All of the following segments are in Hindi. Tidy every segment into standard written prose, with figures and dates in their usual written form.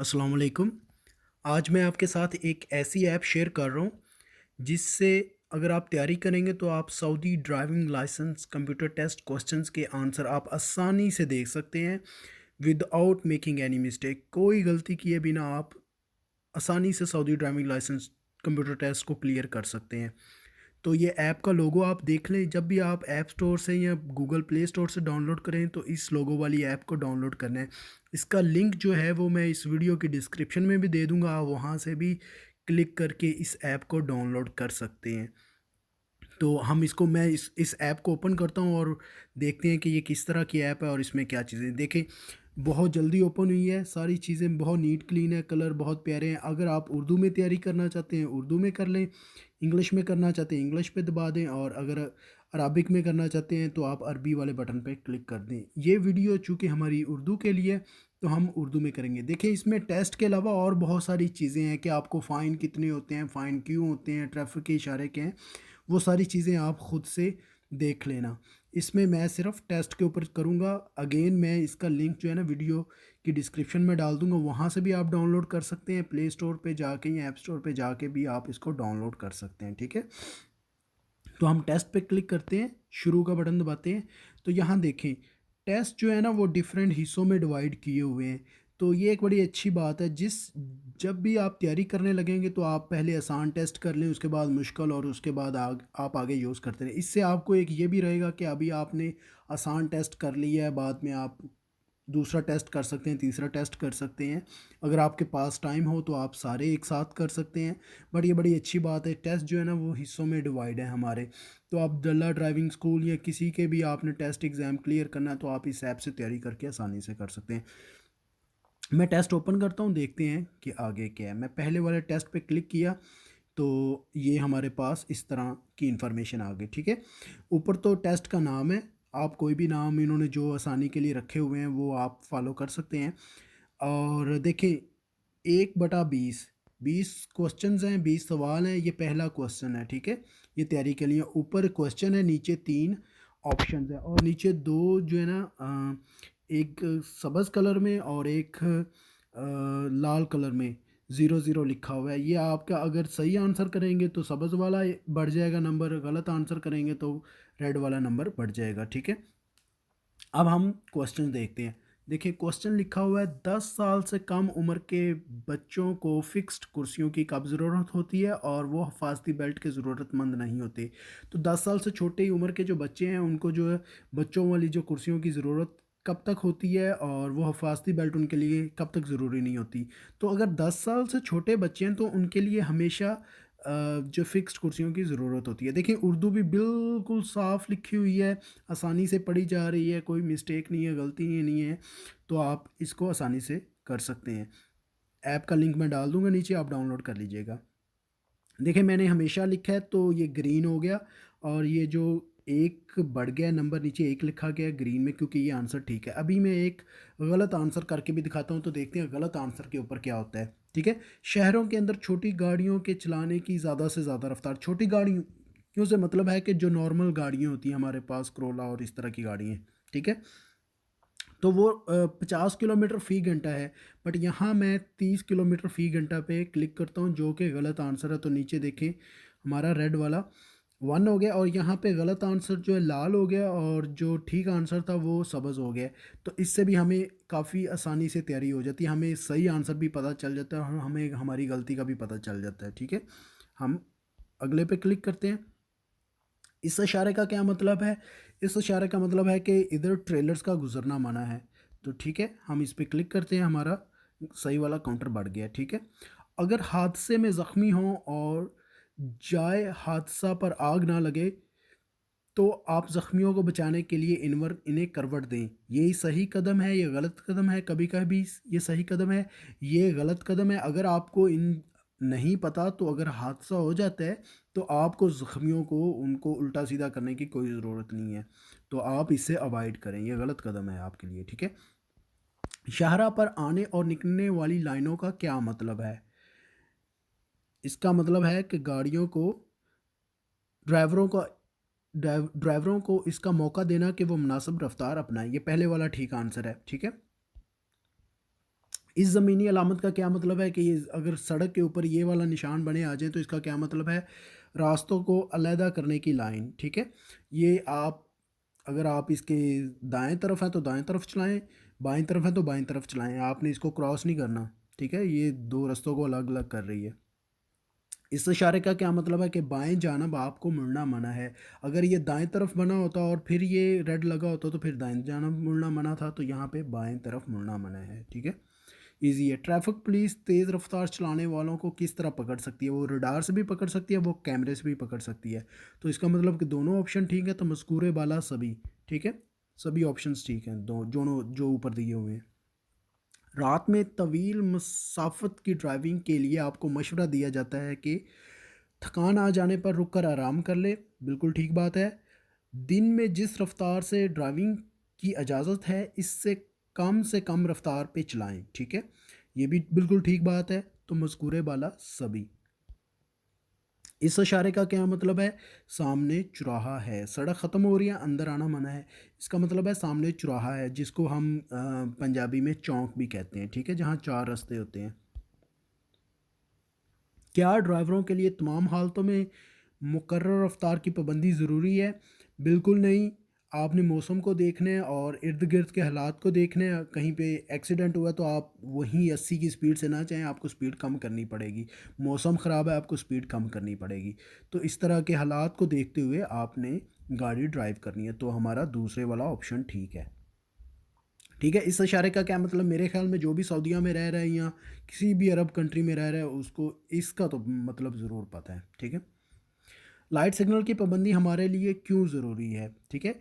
अस्सलाम वालेकुम। आज मैं आपके साथ एक ऐसी ऐप शेयर कर रहा हूँ, जिससे अगर आप तैयारी करेंगे तो आप Saudi driving license computer test questions के आंसर आप आसानी से देख सकते हैं, विदाउट मेकिंग एनी मिस्टेक। कोई गलती किए बिना आप आसानी से Saudi driving license computer test को क्लियर कर सकते हैं। तो ये ऐप का लोगो आप देख लें, जब भी आप ऐप स्टोर से या गूगल प्ले स्टोर से डाउनलोड करें तो इस लोगो वाली ऐप को डाउनलोड करना है। इसका लिंक जो है वो मैं इस वीडियो की डिस्क्रिप्शन में भी दे दूँगा, आप वहाँ से भी क्लिक करके इस ऐप को डाउनलोड कर सकते हैं। तो हम इसको मैं इस ऐप को ओपन करता हूँ और देखते हैं कि ये किस तरह की ऐप है और इसमें क्या चीज़ें देखें। बहुत जल्दी ओपन हुई है, सारी चीज़ें बहुत नीट क्लीन है, कलर बहुत प्यारे हैं। अगर आप उर्दू में तैयारी करना चाहते हैं उर्दू में कर लें, इंग्लिश में करना चाहते हैं इंग्लिश पे दबा दें, और अगर अरबिक में करना चाहते हैं तो आप अरबी वाले बटन पे क्लिक कर दें। ये वीडियो चूँकि हमारी उर्दू के लिए है, तो हम उर्दू में करेंगे। देखिए, इसमें टेस्ट के अलावा और बहुत सारी चीज़ें हैं कि आपको फ़ाइन कितने होते हैं, फ़ाइन क्यों होते हैं, ट्रैफ़िक के इशारे क्या हैं, वो सारी चीज़ें आप खुद से देख लेना। इसमें मैं सिर्फ़ टेस्ट के ऊपर करूँगा। अगेन मैं इसका लिंक जो है ना वीडियो की डिस्क्रिप्शन में डाल दूँगा, वहाँ से भी आप डाउनलोड कर सकते हैं। प्ले स्टोर पे जाके या ऐप स्टोर पे जाके भी आप इसको डाउनलोड कर सकते हैं, ठीक है? तो हम टेस्ट पे क्लिक करते हैं, शुरू का बटन दबाते हैं, तो यहाँ देखें टेस्ट जो है ना वो डिफरेंट हिस्सों में डिवाइड किए हुए हैं। तो ये एक बड़ी अच्छी बात है। जब भी आप तैयारी करने लगेंगे तो आप पहले आसान टेस्ट कर लें, उसके बाद मुश्किल, और उसके बाद आप आगे यूज़ करते रहें। इससे आपको एक ये भी रहेगा कि अभी आपने आसान टेस्ट कर लिया है, बाद में आप दूसरा टेस्ट कर सकते हैं, तीसरा टेस्ट कर सकते हैं। अगर आपके पास टाइम हो तो आप सारे एक साथ कर सकते हैं। बट ये बड़ी अच्छी बात है, टेस्ट जो है ना वो हिस्सों में डिवाइड है हमारे। तो आप अब्दुल्ला ड्राइविंग स्कूल या किसी के भी आपने टेस्ट एग्ज़ाम क्लियर करना है तो आप इस ऐप से तैयारी करके आसानी से कर सकते हैं। मैं टेस्ट ओपन करता हूँ, देखते हैं कि आगे क्या है। मैं पहले वाले टेस्ट पे क्लिक किया तो ये हमारे पास इस तरह की इंफॉर्मेशन आ गई, ठीक है। ऊपर तो टेस्ट का नाम है, आप कोई भी नाम इन्होंने जो आसानी के लिए रखे हुए हैं वो आप फॉलो कर सकते हैं। और देखिए 1/20 20 क्वेश्चंस हैं, 20 सवाल हैं। ये पहला क्वेश्चन है, ठीक है। ये तैयारी के लिए ऊपर क्वेश्चन है, नीचे 3 ऑप्शंस हैं, और नीचे 2 जो है ना एक सब्ज़ कलर में और एक लाल कलर में 0-0 लिखा हुआ है। ये आपका अगर सही आंसर करेंगे तो सब्ज़ वाला बढ़ जाएगा नंबर, गलत आंसर करेंगे तो रेड वाला नंबर बढ़ जाएगा, ठीक है। अब हम क्वेश्चन देखते हैं। देखिए क्वेश्चन लिखा हुआ है, 10 साल से कम उम्र के बच्चों को फिक्स्ड कुर्सियों की कब ज़रूरत होती है और वो हिफाजती बेल्ट के ज़रूरतमंद नहीं होते। तो 10 साल से छोटे उम्र के जो बच्चे हैं उनको जो है बच्चों वाली जो कुर्सियों की ज़रूरत कब तक होती है और वो हिफाजती बेल्ट उनके लिए कब तक ज़रूरी नहीं होती। तो अगर 10 साल से छोटे बच्चे हैं तो उनके लिए हमेशा जो फिक्स्ड कुर्सियों की ज़रूरत होती है। देखिए उर्दू भी बिल्कुल साफ़ लिखी हुई है, आसानी से पढ़ी जा रही है, कोई मिस्टेक नहीं है, गलती नहीं है, तो आप इसको आसानी से कर सकते हैं। ऐप का लिंक मैं डाल दूँगा नीचे, आप डाउनलोड कर लीजिएगा। देखिए मैंने हमेशा लिखा है तो ये ग्रीन हो गया, और ये जो एक बढ़ गया नंबर, नीचे 1 लिखा गया है ग्रीन में, क्योंकि ये आंसर ठीक है। अभी मैं एक गलत आंसर करके भी दिखाता हूँ, तो देखते हैं गलत आंसर के ऊपर क्या होता है, ठीक है। शहरों के अंदर छोटी गाड़ियों के चलाने की ज़्यादा से ज़्यादा रफ्तार, छोटी गाड़ियों क्यों से मतलब है कि जो नॉर्मल गाड़ियाँ होती हैं हमारे पास, क्रोला और इस तरह की गाड़ियाँ, ठीक है। तो वो 50 किलोमीटर फ़ी घंटा है, बट यहाँ मैं 30 किलोमीटर फ़ी घंटा पे क्लिक करता हूँ, जो कि गलत आंसर है। तो नीचे देखें हमारा रेड वाला 1 हो गया, और यहाँ पे गलत आंसर जो है लाल हो गया, और जो ठीक आंसर था वो सब्ज़ हो गया। तो इससे भी हमें काफ़ी आसानी से तैयारी हो जाती है, हमें सही आंसर भी पता चल जाता है और हमें हमारी गलती का भी पता चल जाता है, ठीक है। हम अगले पे क्लिक करते हैं। इस इशारे का क्या मतलब है? इस इशारे का मतलब है कि इधर ट्रेलर्स का गुज़रना मना है। तो ठीक है, हम इस पे क्लिक करते हैं, हमारा सही वाला काउंटर बढ़ गया, ठीक है। अगर हादसे में ज़ख्मी हों और जाए हादसा पर आग ना लगे, तो आप ज़ख्मियों को बचाने के लिए इन्हें करवट दें। ये सही कदम है, ये गलत कदम है, कभी-कभी ये सही कदम है, ये गलत कदम है। अगर आपको इन नहीं पता तो अगर हादसा हो जाता है, तो आपको ज़ख्मियों को उनको उल्टा-सीधा करने की कोई ज़रूरत नहीं है। तो आप इससे अवॉइड करें, ये गलत कदम है आपके लिए, ठीक है। शाहराह पर आने और निकलने वाली लाइनों का क्या मतलब है? इसका मतलब है कि गाड़ियों को ड्राइवरों को ड्राइवरों को इसका मौका देना कि वो मुनासिब रफ्तार अपनाएं। ये पहले वाला ठीक आंसर है, ठीक है। इस ज़मीनी अलामत का क्या मतलब है कि ये अगर सड़क के ऊपर ये वाला निशान बने आ जाए तो इसका क्या मतलब है, रास्तों को अलहदा करने की लाइन, ठीक है। ये आप, अगर आप इसके दाएं तरफ हैं तो दाएं तरफ चलाएं, बाएं तरफ हैं तो बाएं तरफ चलाएं, आपने इसको क्रॉस नहीं करना, ठीक है। ये दो रास्तों को अलग अलग कर रही है। इस इशारे का क्या मतलब है कि बाएं जानब आपको मुड़ना मना है। अगर ये दाएं तरफ बना होता और फिर ये रेड लगा होता तो फिर दाएं जानब मुड़ना मना था, तो यहाँ पे बाएं तरफ मुड़ना मना है, ठीक है। ईजी है। ट्रैफिक पुलिस तेज़ रफ्तार चलाने वालों को किस तरह पकड़ सकती है? वो रडार से भी पकड़ सकती है, वो कैमरे से भी पकड़ सकती है। तो इसका मतलब कि दोनों ऑप्शन ठीक है, तो मज़कूरे बाला सभी, ठीक है, सभी ऑप्शंस ठीक हैं, दो दोनों जो ऊपर दिए हुए हैं। रात में तवील मसाफत की ड्राइविंग के लिए आपको मशवरा दिया जाता है कि थकान आ जाने पर रुक कर आराम कर ले, बिल्कुल ठीक बात है। दिन में जिस रफ्तार से ड्राइविंग की इजाज़त है, इससे कम रफ्तार पे चलाएं, ठीक है, ये भी बिल्कुल ठीक बात है। तो मज़कूरे बाला सभी। इस इशारे का क्या मतलब है? सामने चौराहा है, सड़क ख़त्म हो रही है, अंदर आना मना है। इसका मतलब है सामने चौराहा है, जिसको हम पंजाबी में चौक भी कहते हैं, ठीक है, जहाँ चार रास्ते होते हैं। क्या ड्राइवरों के लिए तमाम हालतों में मुकर्रर रफ्तार की पाबंदी ज़रूरी है? बिल्कुल नहीं। आपने मौसम को देखना है और इर्द गिर्द के हालात को देखना है। कहीं पे एक्सीडेंट हुआ तो आप वहीं 80 की स्पीड से ना जाएं, आपको स्पीड कम करनी पड़ेगी। मौसम ख़राब है, आपको स्पीड कम करनी पड़ेगी। तो इस तरह के हालात को देखते हुए आपने गाड़ी ड्राइव करनी है। तो हमारा दूसरे वाला ऑप्शन ठीक है। ठीक है, इस इशारे का क्या मतलब, मेरे ख्याल में जो भी सऊदीया में रह रहा है या किसी भी अरब कंट्री में रह रहा है उसको इसका तो मतलब ज़रूर पता है, ठीक है। लाइट सिग्नल की पाबंदी हमारे लिए क्यों ज़रूरी है? ठीक है,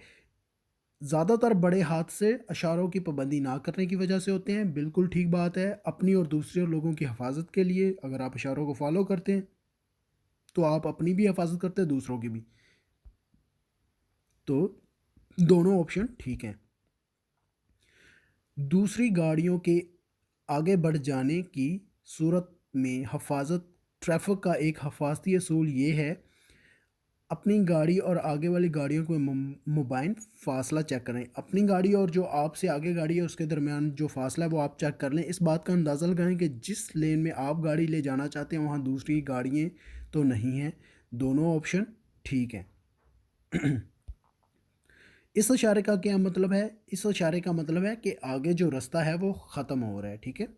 ज़्यादातर बड़े हादसे इशारों की पाबंदी ना करने की वजह से होते हैं, बिल्कुल ठीक बात है। अपनी और दूसरे लोगों की हिफाजत के लिए अगर आप इशारों को फॉलो करते हैं तो आप अपनी भी हिफाजत करते हैं, दूसरों की भी। तो दोनों ऑप्शन ठीक हैं। दूसरी गाड़ियों के आगे बढ़ जाने की सूरत में हिफाजत, ट्रैफिक का एक हिफाजती असूल ये है, अपनी गाड़ी और आगे वाली गाड़ियों को मुबाइन फ़ासला चेक करें। अपनी गाड़ी और जो आपसे आगे गाड़ी है उसके दरमियान जो फ़ासला है वो आप चेक कर लें। इस बात का अंदाज़ा लगाएं कि जिस लेन में आप गाड़ी ले जाना चाहते हैं वहाँ दूसरी गाड़ियाँ तो नहीं हैं। दोनों ऑप्शन ठीक हैं। इस इशारे का क्या मतलब है? इस इशारे का मतलब है कि आगे जो रास्ता है वो ख़त्म हो रहा है, ठीक है।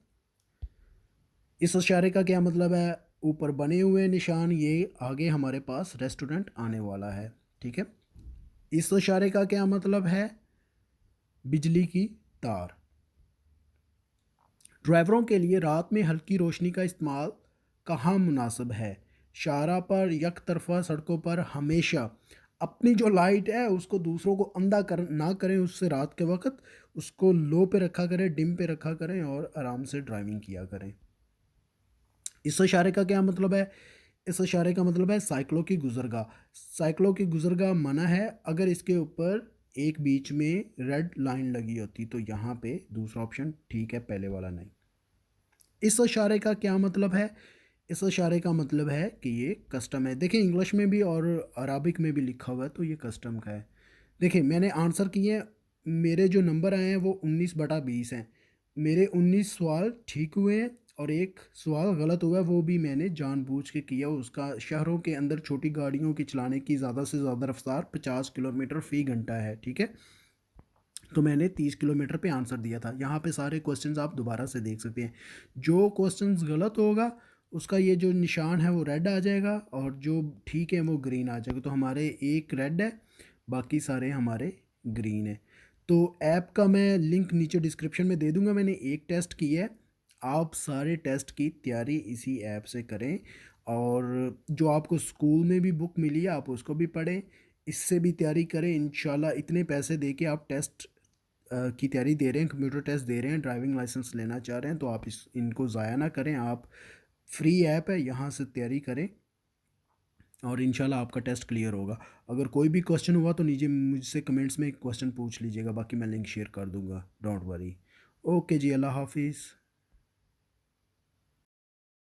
इस इशारे का क्या मतलब है? ऊपर बने हुए निशान, ये आगे हमारे पास रेस्टोरेंट आने वाला है, ठीक है। इस इशारे का क्या मतलब है? बिजली की तार। ड्राइवरों के लिए रात में हल्की रोशनी का इस्तेमाल कहाँ मुनासिब है? शाहरा पर, यक तरफा सड़कों पर हमेशा अपनी जो लाइट है उसको दूसरों को अंधा कर ना करें, उससे रात के वक्त उसको लो पे रखा करें, डिम पे रखा करें और आराम से ड्राइविंग किया करें। इस इशारे का क्या मतलब है? इस इशारे का मतलब है साइकिलों की गुजरगाह। साइकिलों की गुजरगाह मना है अगर इसके ऊपर एक बीच में रेड लाइन लगी होती, तो यहाँ पे दूसरा ऑप्शन ठीक है, पहले वाला नहीं। इस इशारे का क्या मतलब है? इस इशारे का मतलब है कि ये कस्टम है। देखिए इंग्लिश में भी और अरबिक में भी लिखा हुआ है, तो ये कस्टम का है। देखिए मैंने आंसर किए, मेरे जो नंबर आए हैं वो 19/20 हैं। मेरे 19 सवाल ठीक हुए हैं और एक सवाल गलत हुआ है, वो भी मैंने जानबूझ के किया। उसका शहरों के अंदर छोटी गाड़ियों की चलाने की ज़्यादा से ज़्यादा रफ्तार 50 किलोमीटर फ़ी घंटा है, ठीक है। तो मैंने 30 किलोमीटर पे आंसर दिया था। यहाँ पे सारे क्वेश्चंस आप दोबारा से देख सकते हैं। जो क्वेश्चंस गलत होगा उसका ये जो निशान है वो रेड आ जाएगा और जो ठीक है वो ग्रीन आ जाएगा। तो हमारे एक रेड है, बाकी सारे हमारे ग्रीन है। तो ऐप का मैं लिंक नीचे डिस्क्रिप्शन में दे दूंगा। मैंने एक टेस्ट किया है, आप सारे टेस्ट की तैयारी इसी ऐप से करें। और जो आपको स्कूल में भी बुक मिली है आप उसको भी पढ़ें, इससे भी तैयारी करें। इंशाल्लाह इतने पैसे दे के आप टेस्ट की तैयारी दे रहे हैं, कंप्यूटर टेस्ट दे रहे हैं, ड्राइविंग लाइसेंस लेना चाह रहे हैं, तो आप इनको ज़ाया ना करें। आप फ्री ऐप है, यहाँ से तैयारी करें और इंशाल्लाह आपका टेस्ट क्लियर होगा। अगर कोई भी क्वेश्चन हुआ तो नीचे मुझसे कमेंट्स में क्वेश्चन पूछ लीजिएगा, बाकी मैं लिंक शेयर कर दूंगा, डोंट वरी। ओके जी, अल्लाह हाफिज़।